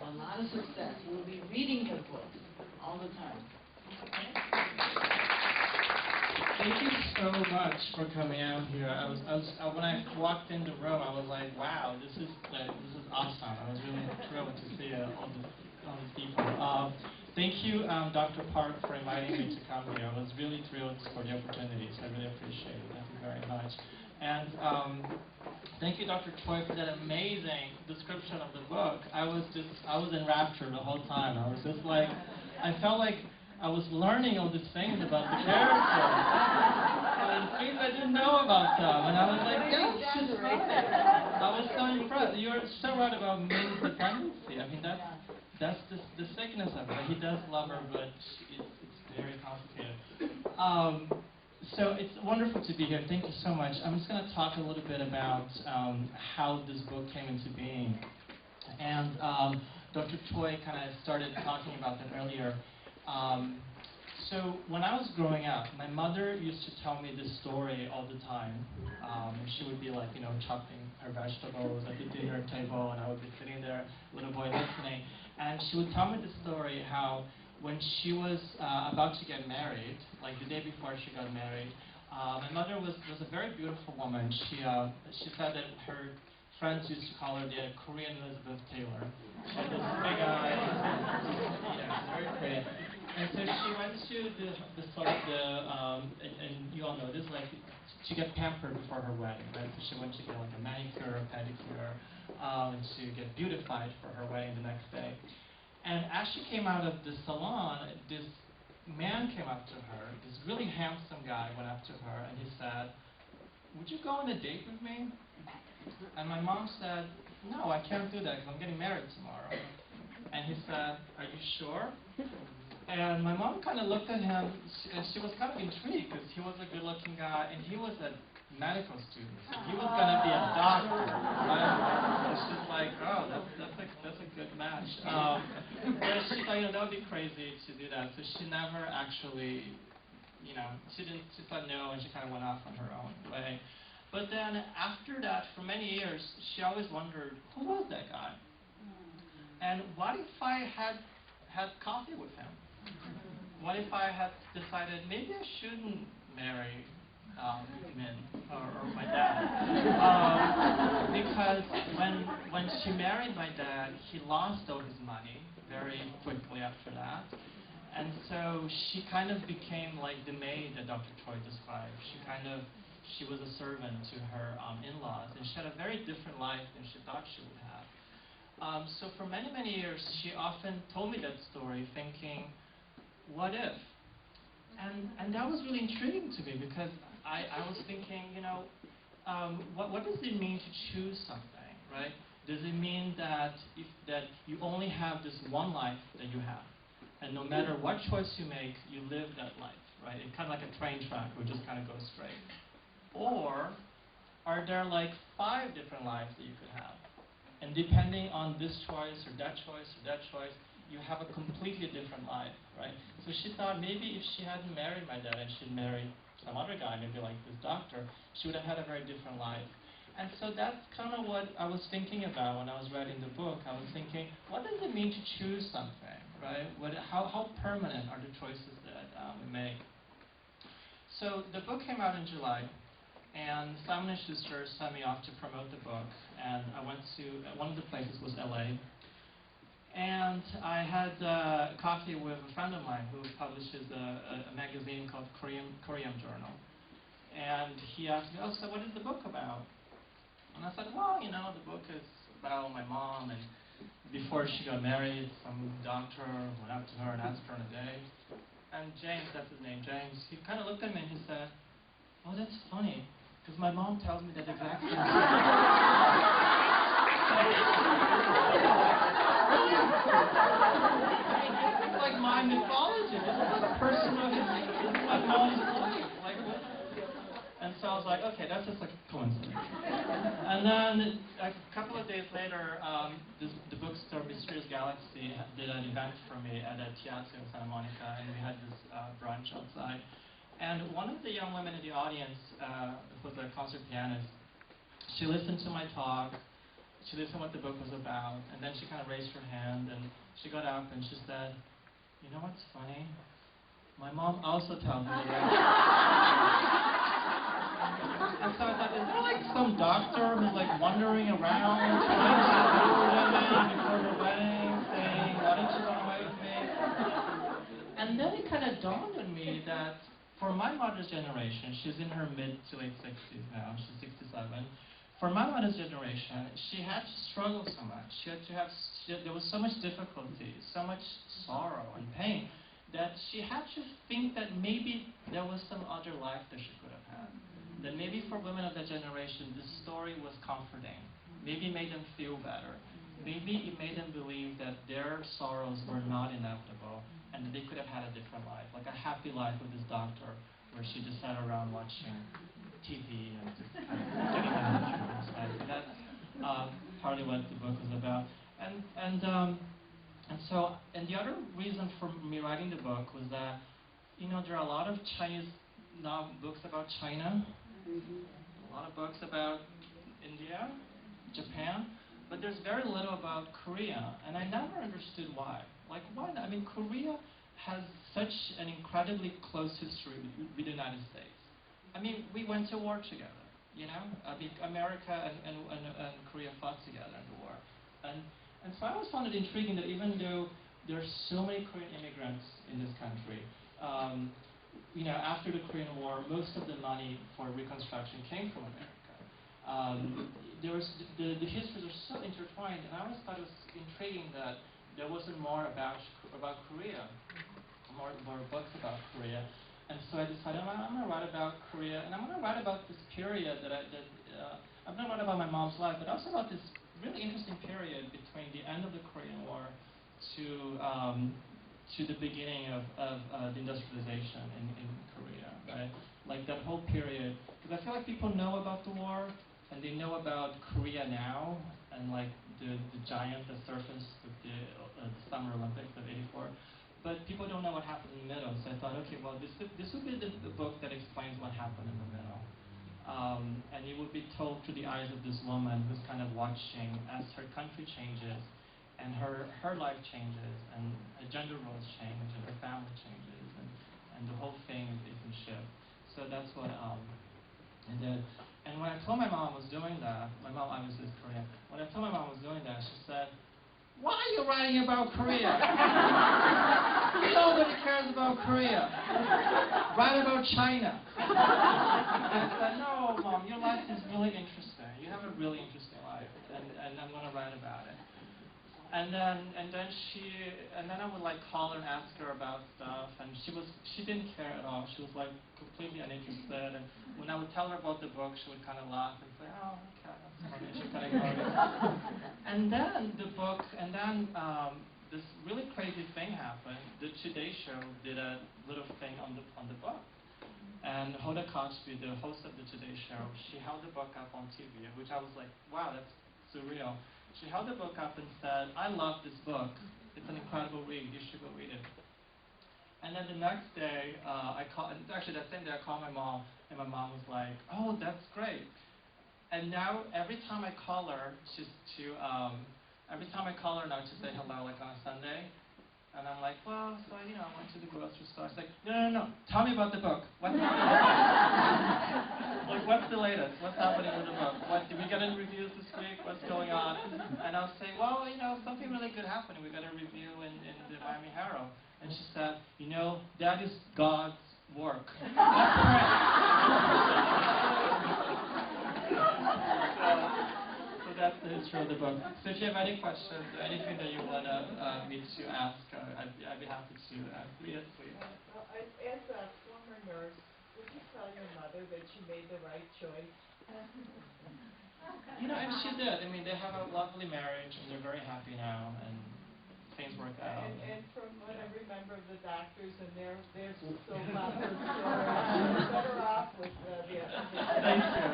a lot of success. We'll be reading your book all the time. Thank you so much for coming out here. When I walked in the room, I was like, wow, this is awesome. I was really thrilled to see all these people. Thank you, Dr. Park, for inviting me to come here. I was really thrilled for the opportunity, so I really appreciate it. Thank you very much. And thank you, Dr. Choi, for that amazing description of the book. I was enraptured the whole time. I was just like, I felt like I was learning all these things about the characters, and things I didn't know about them, and I was like, that's just right. I was so impressed. You're so right about means dependency. I mean, that's the sickness of it. He does love her, but it's very complicated. So it's wonderful to be here. Thank you so much. I'm just going to talk a little bit about how this book came into being. And Dr. Choi kind of started talking about that earlier. So when I was growing up, my mother used to tell me this story all the time. She would be like, chopping her vegetables at the dinner table, and I would be sitting there, little boy, listening. And she would tell me the story how when she was about to get married, like the day before she got married, my mother was a very beautiful woman. She said that her friends used to call her the Korean Elizabeth Taylor. She had this big eyes, very pretty. And so she went to and you all know this, like, to get pampered before her wedding, right? So she went to get like a manicure, a pedicure, and to get beautified for her wedding the next day. And as she came out of the salon, this man came up to her, this really handsome guy went up to her, and he said, "Would you go on a date with me?" And my mom said, "No, I can't do that because I'm getting married tomorrow." And he said, "Are you sure?" And my mom kind of looked at him, and she was kind of intrigued because he was a good-looking guy, and he was a medical student. So he was going to be a doctor, right? So she's like, "Oh, that's a good match." But she thought, that would be crazy to do that. So she never actually, she said no, and she kind of went off on her own way. But then after that, for many years, she always wondered, who was that guy? And what if I had coffee with him? What if I had decided maybe I shouldn't marry Min or my dad? Because when she married my dad, he lost all his money very quickly after that. And so she kind of became like the maid that Dr. Choi described. She was a servant to her in-laws, and she had a very different life than she thought she would have. So for many, many years, she often told me that story thinking, what if? And that was really intriguing to me because I was thinking, what does it mean to choose something, right? Does it mean that you only have this one life that you have, and no matter what choice you make, you live that life, right? It's kind of like a train track where it just kind of goes straight. Or are there like 5 different lives that you could have? And depending on this choice or that choice or that choice, you have a completely different life, right? So she thought maybe if she hadn't married my dad and she'd married some other guy, maybe like this doctor, she would have had a very different life. And so that's kind of what I was thinking about when I was writing the book. I was thinking, what does it mean to choose something, right? How permanent are the choices that we make? So the book came out in July. And Simon & Schuster sent me off to promote the book, and I went to, one of the places was LA. And I had coffee with a friend of mine who publishes a magazine called Korean Journal. And he asked me, so what is the book about? And I said, well, the book is about my mom, and before she got married, some doctor went up to her and asked her on a date. And James, that's his name, James, he kind of looked at me and he said, oh, that's funny. Because my mom tells me that exact same thing. It's like my mythology. This is like a personal history. This is my mom's life. Like, what? And so I was like, okay, that's just like a coincidence. And then a couple of days later, the bookstore Mysterious Galaxy did an event for me at a theater in Santa Monica, and we had this brunch outside. And one of the young women in the audience was a concert pianist. She listened to my talk. she listened what the book was about, and then she kind of raised her hand, and she got up and she said, "You know what's funny? My mom also tells me that." And so I thought, is there like some doctor who's like wandering around trying to lure women before the wedding, saying, "Why don't you run away with me?" And then it kind of dawned on me that for my mother's generation, she's in her mid to late 60s now, she's 67. For my mother's generation, she had to struggle so much. There was so much difficulty, so much sorrow and pain, that she had to think that maybe there was some other life that she could have had. That maybe for women of that generation, this story was comforting. Maybe it made them feel better. Maybe it made them believe that their sorrows were not inevitable and that they could have had a different life, like a happy life with this doctor where she just sat around watching TV and just kind of getting the nutrients. So that's partly what the book is about. And the other reason for me writing the book was that, you know, there are a lot of Chinese books about China, a lot of books about India, Japan, but there's very little about Korea, and I never understood why. Like, why not? I mean, Korea has such an incredibly close history with the United States. I mean, we went to war together, you know? I mean, America and Korea fought together in the war. And so I always found it intriguing that even though there are so many Korean immigrants in this country, you know, after the Korean War, most of the money for reconstruction came from America. The histories are so intertwined, and I always thought it was intriguing that there wasn't more about Korea, more books about Korea. And so I decided I'm going to write about Korea, and I'm going to write about this period I'm going to write about my mom's life, but also about this really interesting period between the end of the Korean War to the beginning of the industrialization in Korea, right? Like that whole period, because I feel like people know about the war, and they know about Korea now, and like the giant that surfaced with the Summer Olympics of '84. But people don't know what happened in the middle, so I thought, okay, well, this would be the book that explains what happened in the middle. And it would be told through the eyes of this woman who's kind of watching as her country changes, and her life changes, and her gender roles change, and her family changes, and the whole thing is in shift. So that's what I did. And when I told my mom I was doing that, my mom obviously is Korean, when I told my mom I was doing that, she said, "Why are you writing about Korea? Nobody cares about Korea. Write about China." And I said, "No, Mom, your life is really interesting. You have a really interesting life, and I'm going to write about it." And then I would like call her and ask her about stuff, and she didn't care at all. She was like completely uninterested. And when I would tell her about the book, she would kind of laugh and say, "Oh, okay, that's funny." She kind of ignored it. And then this really crazy thing happened. The Today Show did a little thing on the book, and Hoda Kotb, the host of the Today Show, she held the book up on TV, which I was like, wow, that's surreal. She held the book up and said, "I love this book. It's an incredible read. You should go read it." And then the next day, actually that same day I called my mom, and my mom was like, "Oh, that's great." And now every time I call her now to say hello, like on a Sunday, and I'm like, "Well, so you know, I went to the grocery store." She's like, No. Tell me about the book. What's happening? Like, what's the latest? What's happening with the book? Did we get any reviews this week? What's going on? And I'll say, "Well, you know, something really good happening. We got a review in the Miami Herald." And she said, "You know, that is God's work." That's right. So that's the history of the book. So if you have any questions, or anything that you want me to ask, I'd be happy to. Yes, please. Well, as a former nurse, would you tell your mother that she made the right choice? You know, and she did. I mean, they have a lovely marriage, and they're very happy now, and things work out. And from what I remember of the doctors, and they're so popular, you're better off with the other. Thank you.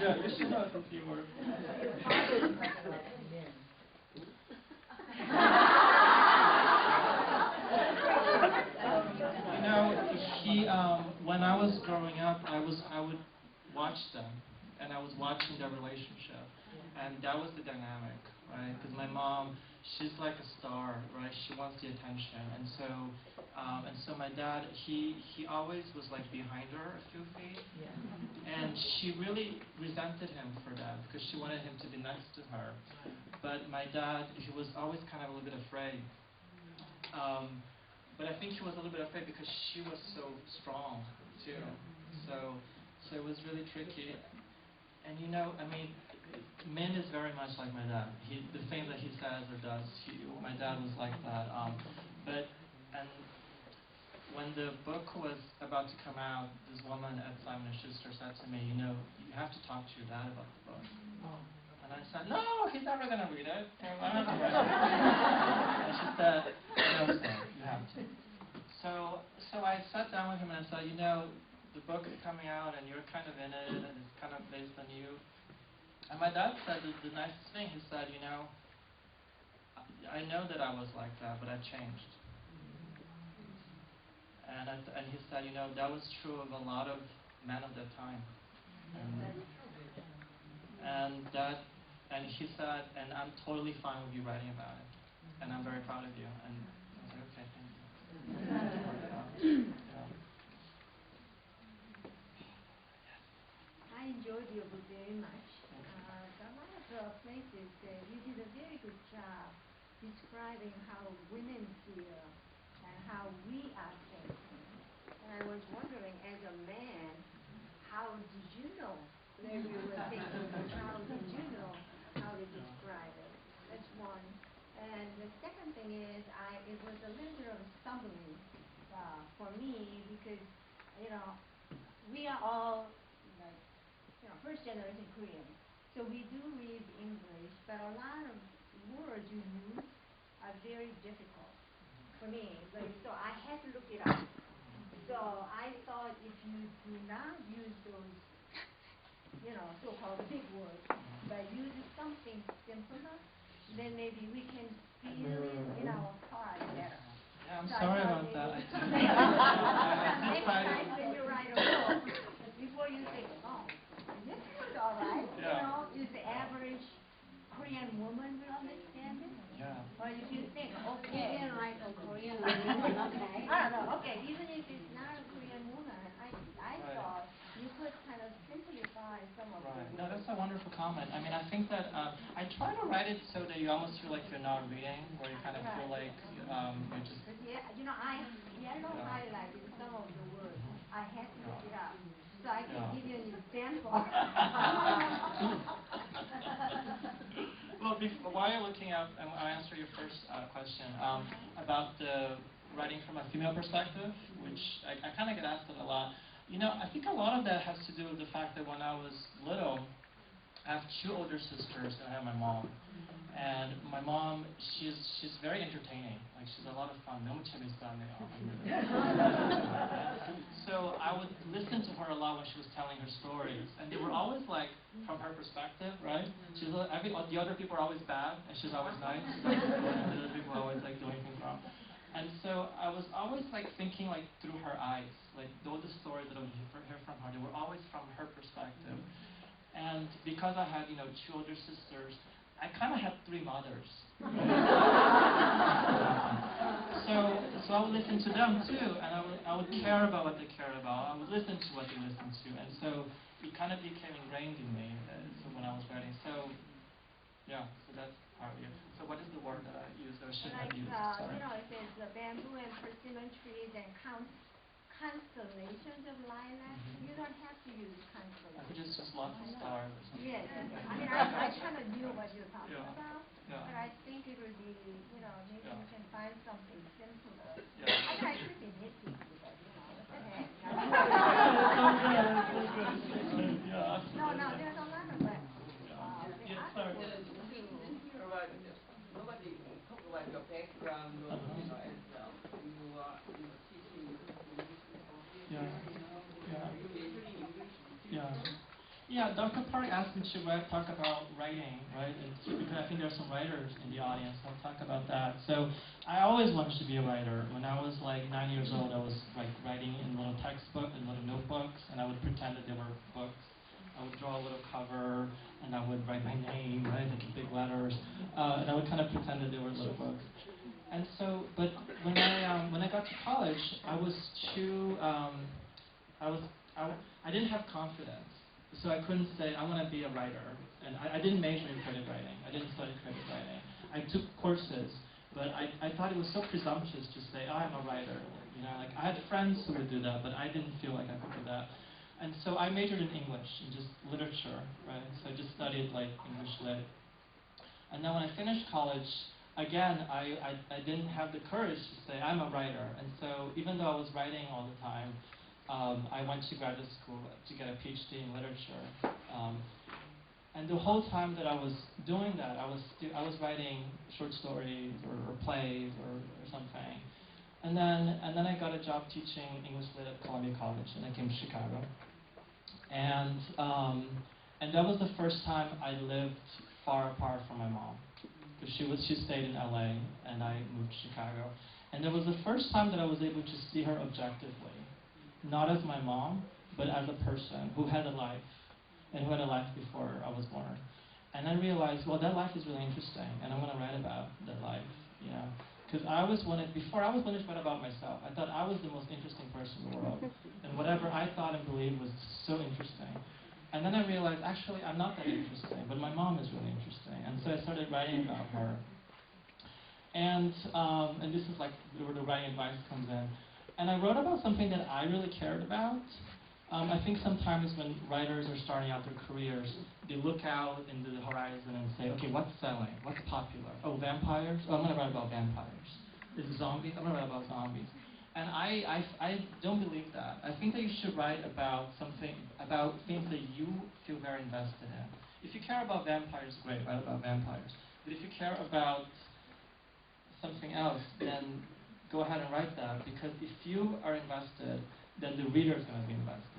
Yeah, you should know some few words. Your father must like men. You know, when I was growing up, I would watch them and I was watching their relationship, and that was the dynamic, right? Because my mom, she's like a star, right? She wants the attention, and so my dad, he always was like behind her a few feet, and she really resented him for that because she wanted him to be next to her. But my dad, he was always kind of a little bit afraid. But I think he was a little bit afraid because she was so strong too. So it was really tricky. And you know, I mean, Min is very much like my dad. The things that he says or does, my dad was like that. And when the book was about to come out, this woman at Simon & Schuster said to me, you know, you have to talk to your dad about the book. And I said, no, he's never going to read it. I'm not going to read it. And she said, no, sir, you have to. So I sat down with him and I said, you know, the book is coming out and you're kind of in it and it's kind of based on you. And my dad said the nicest thing. He said, you know, I know that I was like that, but I changed. And he said, you know, that was true of a lot of men of that time. And he said, and I'm totally fine with you writing about it. And I'm very proud of you. And I was like, okay, thank you. I enjoyed your book very much. A lot of places you did a very good job describing how women feel and how we are thinking. And I was wondering, as a man, how did you know that you were thinking? How did you know how to describe it? That's one. And the second thing is, it was a little bit of a stumbling for me because, you know, we are all like, you know, first generation Korean. So we do read English, but a lot of words you use are very difficult for me. So I had to look it up. So I thought if you do not use those, you know, so-called big words, but use something simpler, then maybe we can feel it in our heart better. Yeah, I'm sorry about that. Next time when you write a book, before you think, oh, this is all right, you know, is the average Korean woman will understand it? Yeah. Or if you think, okay, like a Korean woman, okay, I don't know, okay, even if it's not a Korean woman, I thought you could kind of simplify some of the words. No, that's a wonderful comment. I mean, I think that I try to write it so that you almost feel like you're not reading, where you kind of feel like you're just... Yeah, you know, I yellow highlighted some of the words. I had to look it up. So I can give you an example. Well, while you're looking up, and I'll answer your first question about the writing from a female perspective, which I kind of get asked it a lot. You know, I think a lot of that has to do with the fact that when I was little, I have two older sisters and I have my mom. And my mom, she's very entertaining. Like, she's a lot of fun. 너무 재밌어하네요. So I would listen to her a lot when she was telling her stories, and they were always like from her perspective, right? The other people are always bad, and she's always nice. And the other people are always like doing things wrong. And so I was always like thinking like through her eyes, like all the stories that I would hear from her, they were always from her perspective. And because I had, you know, two older sisters, I kind of had three mothers. So I would listen to them too, and I would care about what they care about. I would listen to what they listen to, and so it kind of became ingrained in me. So when I was writing, so yeah, so that's part of it. So what is the word that I used or should have used? Sorry. You know, it says the bamboo and persimmon trees and constellations of lilac. You don't have to use constellations. I could just lots of stars or something. Yes, I mean, I kind of knew what you're talking about, but I think it would be, you know, maybe you can find something simpler. I mean, I could be nitpicky, but, you know, what the heck. No, there's a lot of that. Words, too. Nobody talk about your background, you know, as you are teaching English. Yeah, Dr. Park asked me to talk about writing, right? And because I think there are some writers in the audience. I'll talk about that. So I always wanted to be a writer. When I was like 9 years old, I was like writing in little textbooks and little notebooks, and I would pretend that they were books. I would draw a little cover, and I would write my name, right, like in big letters, and I would kind of pretend that they were little books. And so, but when I got to college, I was too, I didn't have confidence, so I couldn't say I want to be a writer. And I didn't major in creative writing. I didn't study creative writing. I took courses, but I thought it was so presumptuous to say, oh, I'm a writer. You know, like I had friends who would do that, but I didn't feel like I could do that. And so I majored in English, in just literature, right? So I just studied like English lit. And then when I finished college, again, I didn't have the courage to say I'm a writer. And so even though I was writing all the time, I went to graduate school to get a PhD in literature. And the whole time that I was doing that, I was writing short stories or plays or something. And then I got a job teaching English lit at Columbia College, and I came to Chicago. And that was the first time I lived far apart from my mom, because she stayed in LA, and I moved to Chicago. And that was the first time that I was able to see her objectively, not as my mom, but as a person who had a life, and who had a life before I was born. And I realized, well, that life is really interesting, and I want to write about that life, you know. Because before I was wanting to write about myself. I thought I was the most interesting person in the world, and whatever I thought and believed was so interesting. And then I realized, actually, I'm not that interesting, but my mom is really interesting. And so I started writing about her. And this is like where the writing advice comes in. And I wrote about something that I really cared about. I think sometimes when writers are starting out their careers, they look out into the horizon and say, okay, what's selling? What's popular? Oh, vampires? Oh, I'm going to write about vampires. Is it zombies? I'm going to write about zombies. And I don't believe that. I think that you should write about things that you feel very invested in. If you care about vampires, great, write about vampires. But if you care about something else, then go ahead and write that, because if you are invested, then the reader is going to be invested.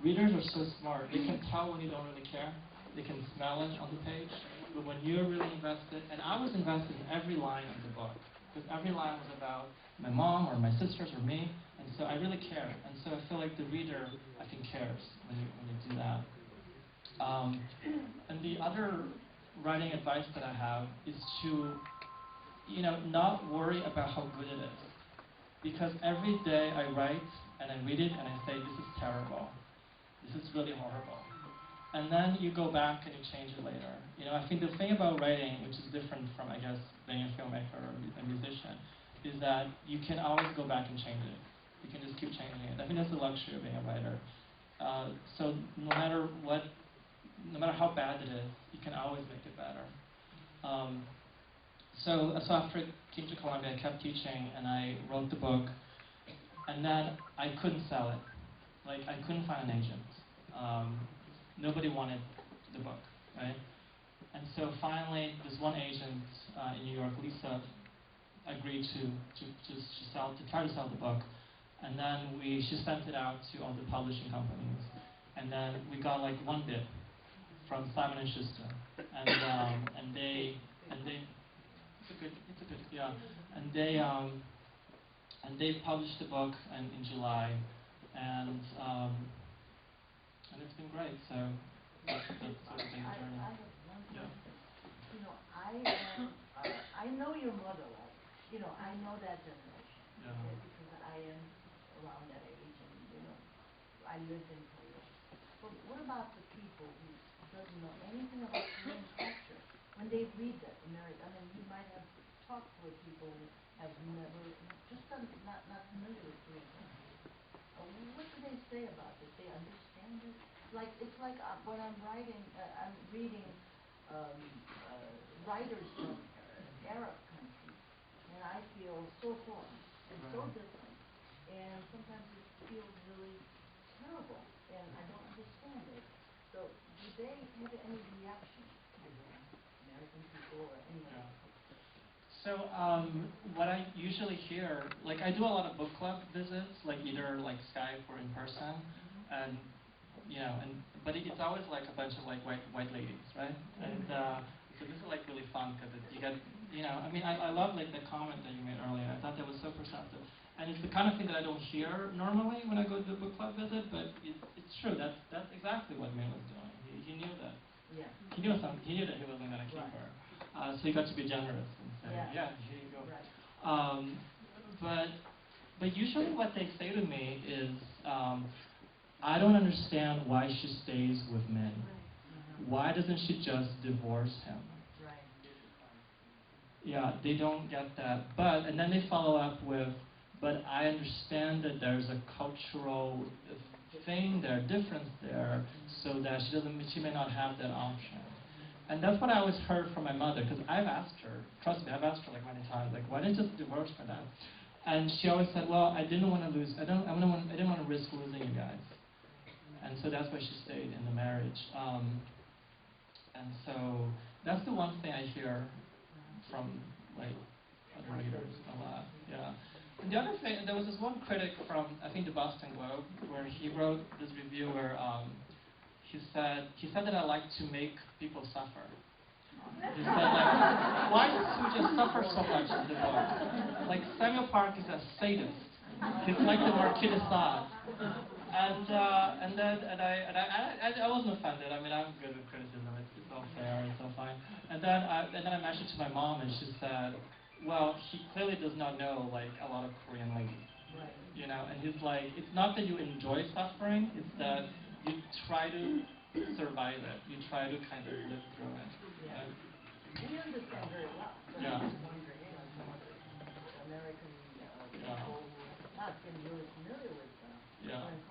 Readers are so smart. They can tell when you don't really care. They can smell it on the page. But when you're really invested, and I was invested in every line of the book, because every line was about my mom or my sisters or me, and so I really cared. And so I feel like the reader, I think, cares when you do that. And the other writing advice that I have is to, not worry about how good it is. Because every day I write and I read it and I say, this is terrible. This is really horrible. And then you go back and you change it later. I think the thing about writing, which is different from, I guess, being a filmmaker or a musician, is that you can always go back and change it. You can just keep changing it. I think that's the luxury of being a writer. So no matter how bad it is, you can always make it better. So after I came to Columbia, I kept teaching, and I wrote the book, and then I couldn't sell it. Like, I couldn't find an agent. Nobody wanted the book, right? And so finally, this one agent in New York, Lisa, agreed to try to sell the book. And then she sent it out to all the publishing companies. And then we got like one bid from Simon & Schuster. And they published the book in July, and it's been great. So that's sort of been the journey. I have one question. I know your mother, right? I know that generation. Yeah. Okay, because I am around that age, and I lived in Korea. But what about the people who doesn't know anything about Korean culture? When they read that American, you might have talked with people who have never, not familiar with Korean culture. What do they say about it? They understand it? It's like when I'm reading writers from Arab countries, and I feel so foreign and so different, and sometimes it feels really terrible, and I don't understand it. So, do they have any reaction to the American people or any other culture? So what I usually hear, like I do a lot of book club visits, like either like Skype or in person, and but it's always like a bunch of like white ladies, right? And so this is like really fun because you get, I love like the comment that you made earlier. I thought that was so perceptive, and it's the kind of thing that I don't hear normally when I go to the book club visit, but it's true. That's exactly what May was doing. knew that. Yeah. He knew that he wasn't going to keep Right. her. So he got to be generous and say, Yeah. here you go. Right. But usually what they say to me is, I don't understand why she stays with men. Why doesn't she just divorce him? Right. Yeah, they don't get that. And then they follow up with, but I understand that there's a cultural thing there, difference there, so that she may not have that option. And that's what I always heard from my mother, because I've asked her, trust me, I've asked her like many times, like, why didn't you just divorce for that? And she always said, well, I didn't want to risk losing you guys. And so that's why she stayed in the marriage. And so that's the one thing I hear from like other readers a lot. Yeah. And the other thing, there was this one critic from I think the Boston Globe where he wrote this review where he said that I like to make people suffer. He said like, why does Suja suffer so much in the book? Like Samuel Park is a sadist. He's like the Marquis de Sade. And I wasn't offended. I mean, I'm good with criticism. It's all fair. It's all fine. And then I mentioned to my mom, and she said, "Well, he clearly does not know like a lot of Korean ladies, Right. you know." And he's like, "It's not that you enjoy suffering; it's that you try to survive it. You try to kind of live through it." Yeah. And, We understand very well. So Yeah. I'm just wondering, some other American people who have not been really familiar with Yeah. Korean culture.